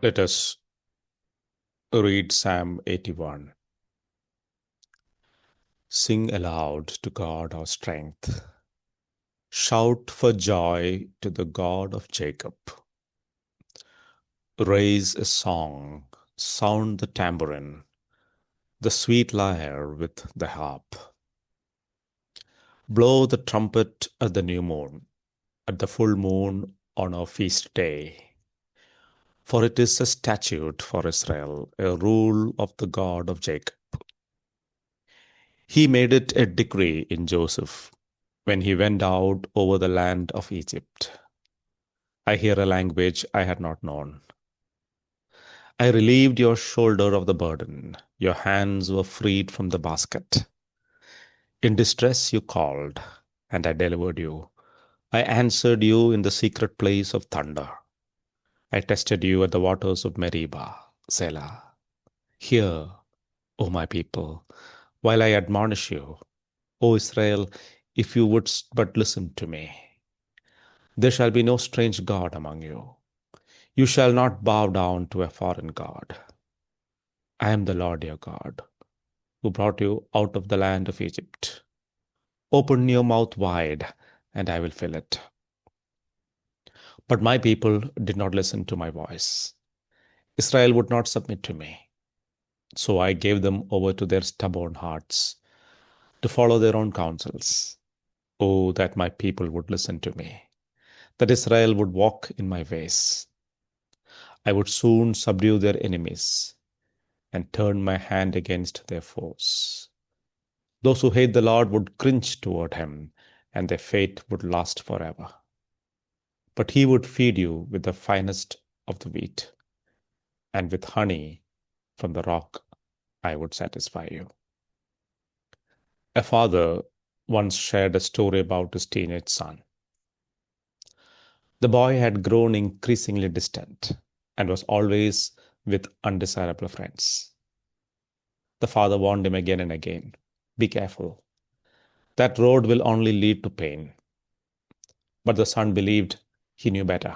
Let us read Psalm 81. Sing aloud to God our strength. Shout for joy to the God of Jacob. Raise a song, sound the tambourine, the sweet lyre with the harp. Blow the trumpet at the new moon, at the full moon on our feast day. For it is a statute for Israel, a rule of the God of Jacob. He made it a decree in Joseph when he went out over the land of Egypt. I hear a language I had not known. I relieved your shoulder of the burden. Your hands were freed from the basket. In distress you called, and I delivered you. I answered you in the secret place of thunder. I tested you at the waters of Meribah, Selah. Hear, O my people, while I admonish you. O Israel, if you would but listen to me. There shall be no strange God among you. You shall not bow down to a foreign God. I am the Lord your God, who brought you out of the land of Egypt. Open your mouth wide, and I will fill it. But my people did not listen to my voice. Israel would not submit to me. So I gave them over to their stubborn hearts, to follow their own counsels. Oh, that my people would listen to me, that Israel would walk in my ways. I would soon subdue their enemies and turn my hand against their foes. Those who hate the Lord would cringe toward him, and their fate would last forever. But he would feed you with the finest of the wheat, and with honey from the rock I would satisfy you. A father once shared a story about his teenage son. The boy had grown increasingly distant and was always with undesirable friends. The father warned him again and again, "Be careful. That road will only lead to pain." But the son believed he knew better.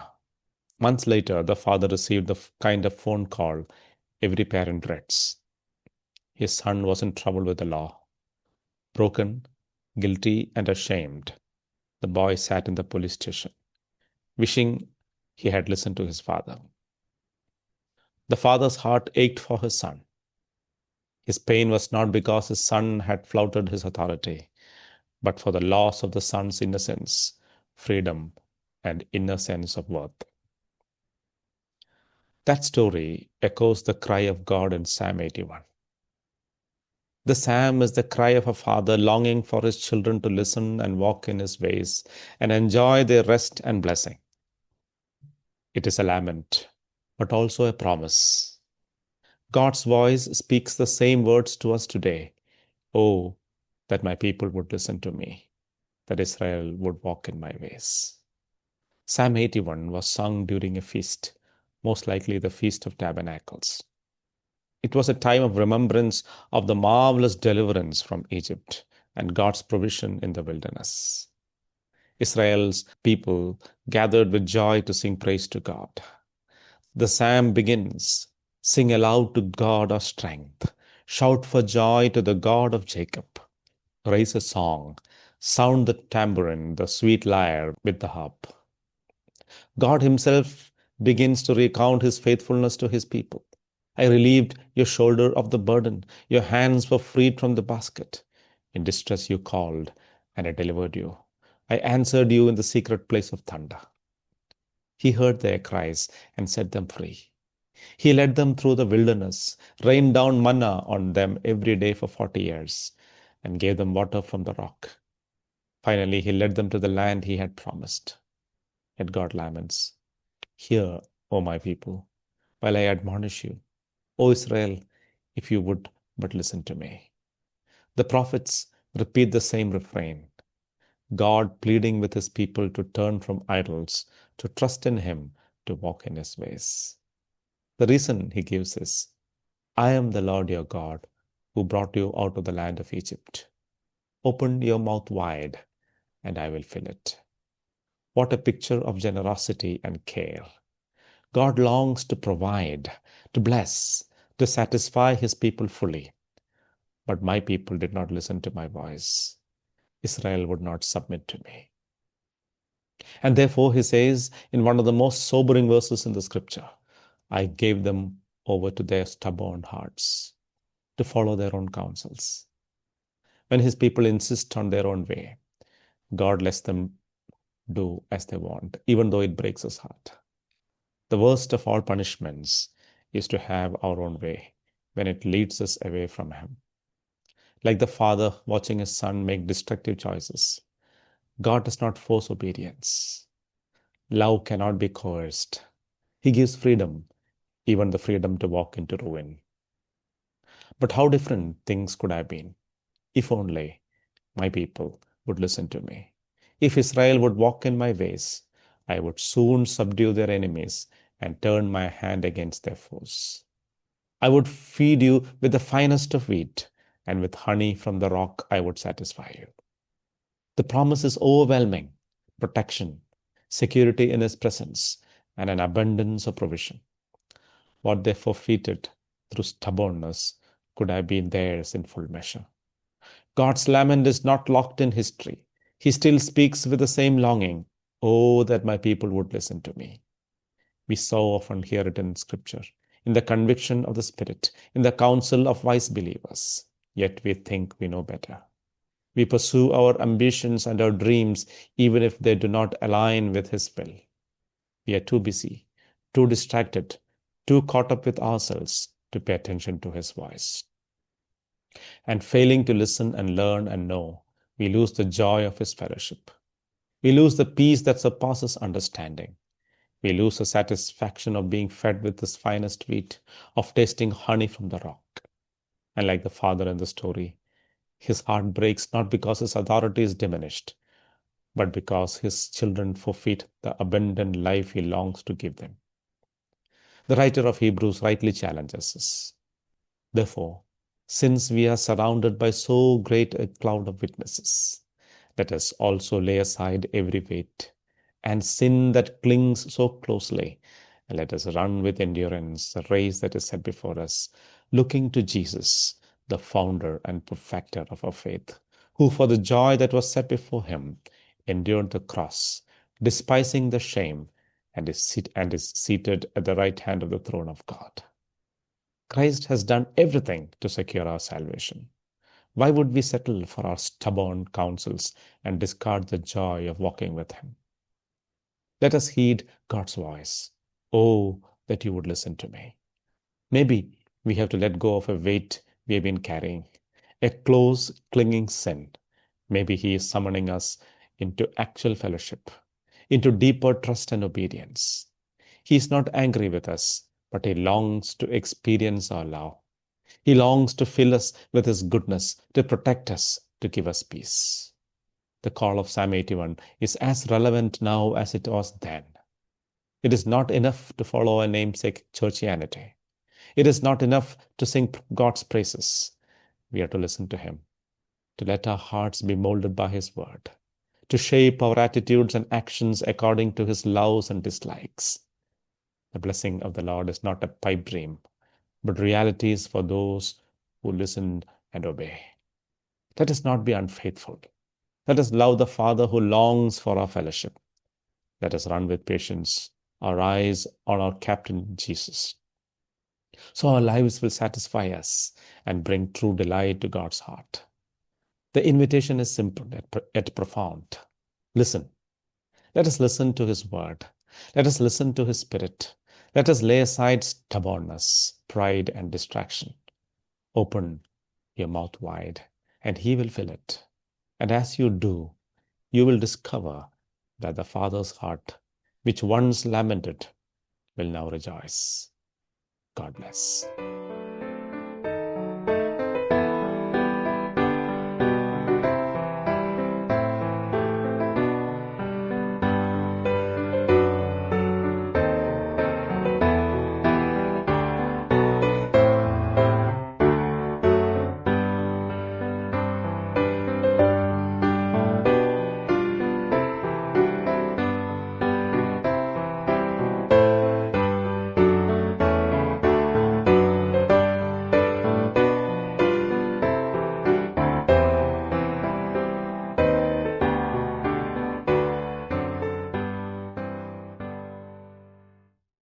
Months later, the father received the kind of phone call every parent dreads. His son was in trouble with the law. Broken, guilty, and ashamed, the boy sat in the police station, wishing he had listened to his father. The father's heart ached for his son. His pain was not because his son had flouted his authority, but for the loss of the son's innocence, freedom, and inner sense of worth. That story echoes the cry of God in Psalm 81. The psalm is the cry of a father longing for his children to listen and walk in his ways and enjoy their rest and blessing. It is a lament, but also a promise. God's voice speaks the same words to us today. Oh, that my people would listen to me, that Israel would walk in my ways. Psalm 81 was sung during a feast, most likely the Feast of Tabernacles. It was a time of remembrance of the marvelous deliverance from Egypt and God's provision in the wilderness. Israel's people gathered with joy to sing praise to God. The psalm begins, "Sing aloud to God our strength. Shout for joy to the God of Jacob. Raise a song. Sound the tambourine, the sweet lyre with the harp." God himself begins to recount his faithfulness to his people. I relieved your shoulder of the burden. Your hands were freed from the basket. In distress you called, and I delivered you. I answered you in the secret place of thunder. He heard their cries and set them free. He led them through the wilderness, rained down manna on them every day for 40 years, and gave them water from the rock. Finally, he led them to the land he had promised. Yet God laments, "Hear, O my people, while I admonish you. O Israel, if you would but listen to me." The prophets repeat the same refrain, God pleading with his people to turn from idols, to trust in him, to walk in his ways. The reason he gives is, "I am the Lord your God, who brought you out of the land of Egypt. Open your mouth wide, and I will fill it." What a picture of generosity and care. God longs to provide, to bless, to satisfy his people fully. But my people did not listen to my voice. Israel would not submit to me. And therefore, he says in one of the most sobering verses in the scripture, I gave them over to their stubborn hearts to follow their own counsels. When his people insist on their own way, God lets them do as they want, even though it breaks his heart. The worst of all punishments is to have our own way when it leads us away from him. Like the father watching his son make destructive choices, God does not force obedience. Love cannot be coerced. He gives freedom, even the freedom to walk into ruin. But how different things could have been if only my people would listen to me. If Israel would walk in my ways, I would soon subdue their enemies and turn my hand against their foes. I would feed you with the finest of wheat, and with honey from the rock I would satisfy you. The promise is overwhelming: protection, security in his presence, and an abundance of provision. What they forfeited through stubbornness could have been theirs in full measure. God's lament is not locked in history. He still speaks with the same longing. Oh, that my people would listen to me. We so often hear it in Scripture, in the conviction of the Spirit, in the counsel of wise believers. Yet we think we know better. We pursue our ambitions and our dreams even if they do not align with His will. We are too busy, too distracted, too caught up with ourselves to pay attention to His voice. And failing to listen and learn and know, we lose the joy of His fellowship. We lose the peace that surpasses understanding. We lose the satisfaction of being fed with His finest wheat, of tasting honey from the rock. And like the father in the story, his heart breaks not because his authority is diminished, but because his children forfeit the abundant life he longs to give them. The writer of Hebrews rightly challenges us. Therefore, since we are surrounded by so great a cloud of witnesses, let us also lay aside every weight and sin that clings so closely, and let us run with endurance the race that is set before us, looking to Jesus, the founder and perfecter of our faith, who for the joy that was set before him endured the cross, despising the shame, and is seated at the right hand of the throne of God. Christ has done everything to secure our salvation. Why would we settle for our stubborn counsels and discard the joy of walking with him? Let us heed God's voice. Oh, that you would listen to me. Maybe we have to let go of a weight we have been carrying, a close, clinging sin. Maybe he is summoning us into actual fellowship, into deeper trust and obedience. He is not angry with us, but he longs to experience our love. He longs to fill us with his goodness, to protect us, to give us peace. The call of Psalm 81 is as relevant now as it was then. It is not enough to follow a namesake churchianity. It is not enough to sing God's praises. We are to listen to him, to let our hearts be molded by his word, to shape our attitudes and actions according to his loves and dislikes. The blessing of the Lord is not a pipe dream, but realities for those who listen and obey. Let us not be unfaithful. Let us love the Father who longs for our fellowship. Let us run with patience, our eyes on our Captain Jesus, so our lives will satisfy us and bring true delight to God's heart. The invitation is simple yet profound. Listen. Let us listen to his word. Let us listen to his spirit. Let us lay aside stubbornness, pride, and distraction. Open your mouth wide, and he will fill it. And as you do, you will discover that the Father's heart, which once lamented, will now rejoice. God bless.